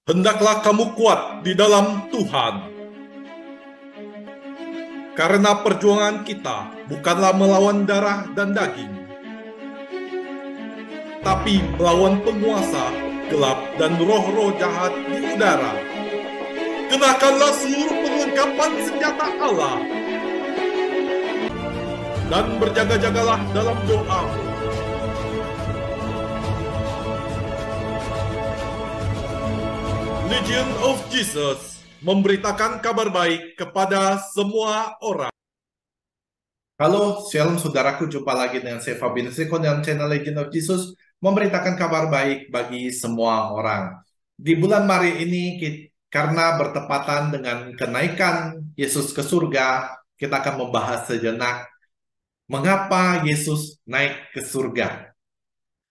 Hendaklah kamu kuat di dalam Tuhan. Karena perjuangan kita bukanlah melawan darah dan daging, tapi melawan penguasa gelap dan roh-roh jahat di udara. Kenakanlah seluruh perlengkapan senjata Allah dan berjaga-jagalah dalam doa. Legion of Jesus memberitakan kabar baik kepada semua orang. Halo, shalom saudaraku, jumpa lagi dengan saya Fabian Siko dalam channel Legion of Jesus memberitakan kabar baik bagi semua orang. Di bulan Maret ini, karena bertepatan dengan kenaikan Yesus ke surga, kita akan membahas sejenak mengapa Yesus naik ke surga.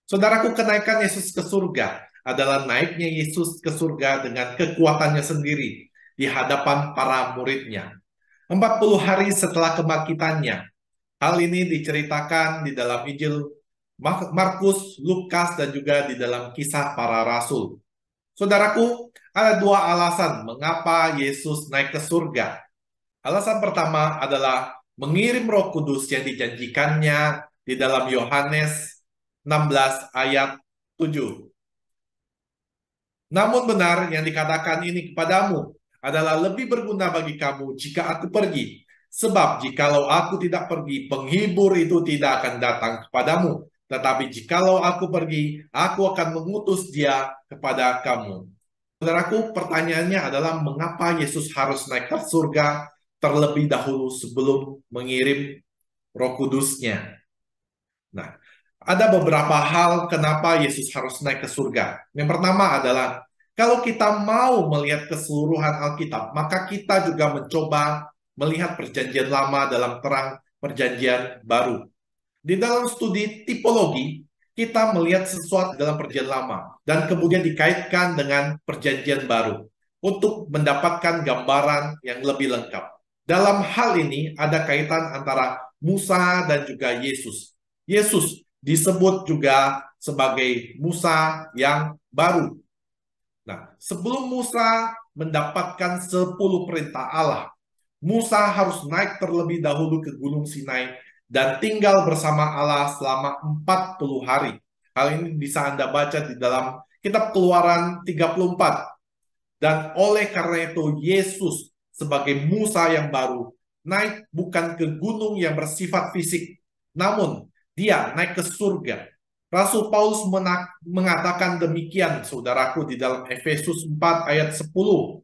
Saudaraku, kenaikan Yesus ke surga adalah naiknya Yesus ke surga dengan kekuatannya sendiri di hadapan para muridnya. 40 hari setelah kebangkitannya. Hal ini diceritakan di dalam Injil Markus, Lukas, dan juga di dalam kisah para rasul. Saudaraku, ada dua alasan mengapa Yesus naik ke surga. Alasan pertama adalah mengirim Roh Kudus yang dijanjikannya di dalam Yohanes 16 ayat 7. Namun benar yang dikatakan ini kepadamu adalah lebih berguna bagi kamu jika aku pergi. Sebab jikalau aku tidak pergi, penghibur itu tidak akan datang kepadamu. Tetapi jikalau aku pergi, aku akan mengutus dia kepada kamu. Saudaraku, pertanyaannya adalah mengapa Yesus harus naik ke surga terlebih dahulu sebelum mengirim Roh Kudusnya? Nah, ada beberapa hal kenapa Yesus harus naik ke surga. Yang pertama adalah kalau kita mau melihat keseluruhan Alkitab, maka kita juga mencoba melihat perjanjian lama dalam terang perjanjian baru. Di dalam studi tipologi, kita melihat sesuatu dalam perjanjian lama dan kemudian dikaitkan dengan perjanjian baru untuk mendapatkan gambaran yang lebih lengkap. Dalam hal ini ada kaitan antara Musa dan juga Yesus. Yesus disebut juga sebagai Musa yang baru. Nah, sebelum Musa mendapatkan 10 perintah Allah, Musa harus naik terlebih dahulu ke Gunung Sinai dan tinggal bersama Allah selama 40 hari. Hal ini bisa Anda baca di dalam kitab Keluaran 34. Dan oleh karena itu Yesus sebagai Musa yang baru naik bukan ke gunung yang bersifat fisik, namun dia naik ke surga. Rasul Paulus mengatakan demikian, saudaraku, di dalam Efesus 4 ayat 10.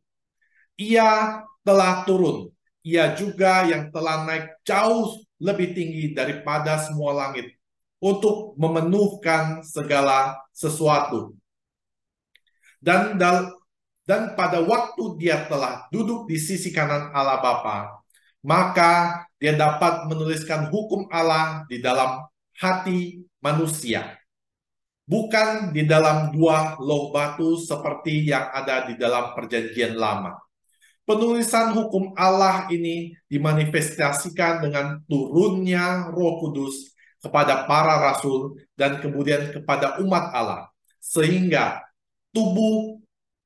Ia telah turun, ia juga yang telah naik jauh lebih tinggi daripada semua langit untuk memenuhkan segala sesuatu. Dan pada waktu dia telah duduk di sisi kanan Allah Bapa, maka dia dapat menuliskan hukum Allah di dalam hati manusia. Bukan di dalam dua loh batu seperti yang ada di dalam perjanjian lama. Penulisan hukum Allah ini dimanifestasikan dengan turunnya Roh Kudus kepada para rasul dan kemudian kepada umat Allah. Sehingga tubuh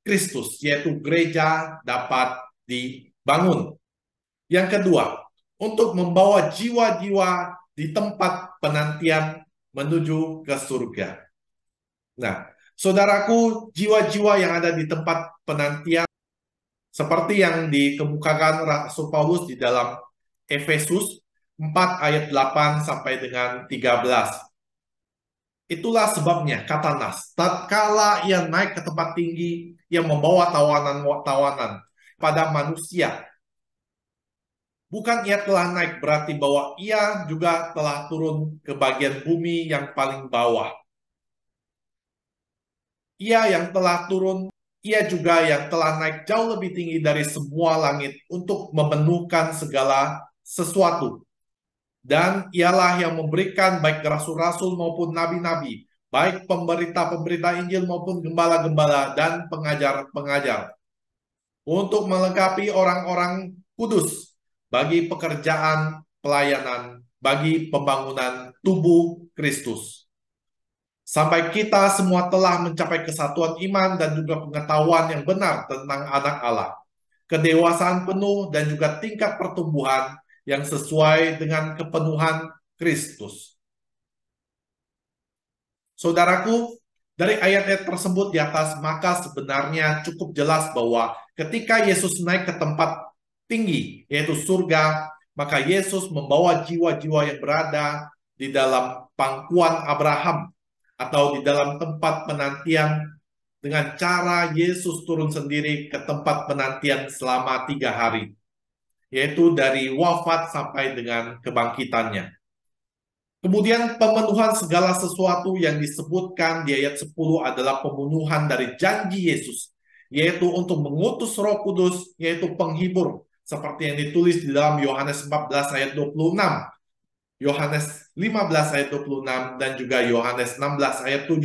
Kristus, yaitu gereja, dapat dibangun. Yang kedua, untuk membawa jiwa-jiwa di tempat penantian menuju ke surga. Nah, saudaraku, jiwa-jiwa yang ada di tempat penantian seperti yang dikemukakan Rasul Paulus di dalam Efesus 4 ayat 8 sampai dengan 13. Itulah sebabnya, kata Nas, tatkala ia naik ke tempat tinggi, yang membawa tawanan-tawanan pada manusia. Bukan ia telah naik, berarti bahwa ia juga telah turun ke bagian bumi yang paling bawah. Ia yang telah turun, ia juga yang telah naik jauh lebih tinggi dari semua langit untuk memenuhkan segala sesuatu. Dan ialah yang memberikan baik rasul-rasul maupun nabi-nabi, baik pemberita-pemberita Injil maupun gembala-gembala dan pengajar-pengajar, untuk melengkapi orang-orang kudus bagi pekerjaan pelayanan, bagi pembangunan tubuh Kristus. sampai kita semua telah mencapai kesatuan iman dan juga pengetahuan yang benar tentang anak Allah, kedewasaan penuh dan juga tingkat pertumbuhan yang sesuai dengan kepenuhan Kristus. Saudaraku, dari ayat-ayat tersebut di atas, maka sebenarnya cukup jelas bahwa ketika Yesus naik ke tempat tinggi, yaitu surga, maka Yesus membawa jiwa-jiwa yang berada di dalam pangkuan Abraham atau di dalam tempat penantian dengan cara Yesus turun sendiri ke tempat penantian selama 3 hari, yaitu dari wafat sampai dengan kebangkitannya. Kemudian pemenuhan segala sesuatu yang disebutkan di ayat 10 adalah pemenuhan dari janji Yesus, yaitu untuk mengutus Roh Kudus, yaitu penghibur, seperti yang ditulis di dalam Yohanes 14 ayat 26, Yohanes 15 ayat 26, dan juga Yohanes 16 ayat 7,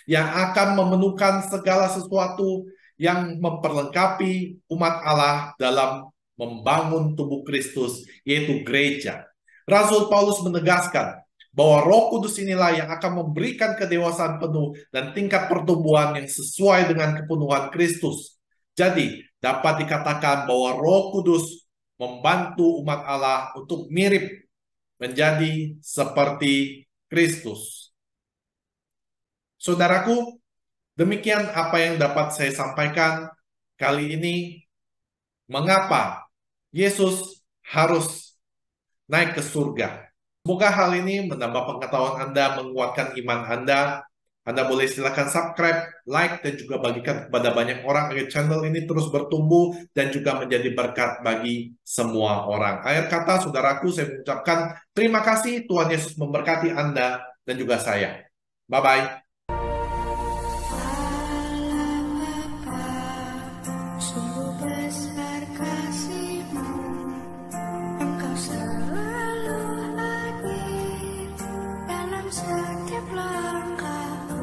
yang akan memenuhkan segala sesuatu yang memperlengkapi umat Allah dalam membangun tubuh Kristus, yaitu gereja. Rasul Paulus menegaskan bahwa Roh Kudus inilah yang akan memberikan kedewasaan penuh dan tingkat pertumbuhan yang sesuai dengan kepenuhan Kristus. Jadi, dapat dikatakan bahwa Roh Kudus membantu umat Allah untuk mirip menjadi seperti Kristus. Saudaraku, demikian apa yang dapat saya sampaikan kali ini. Mengapa Yesus harus naik ke surga? Semoga hal ini menambah pengetahuan Anda, menguatkan iman Anda. Anda boleh silakan subscribe, like, dan juga bagikan kepada banyak orang agar channel ini terus bertumbuh dan juga menjadi berkat bagi semua orang. Akhir kata, saudaraku, saya mengucapkan terima kasih. Tuhan Yesus memberkati Anda dan juga saya. Bye-bye. Setiap langkahku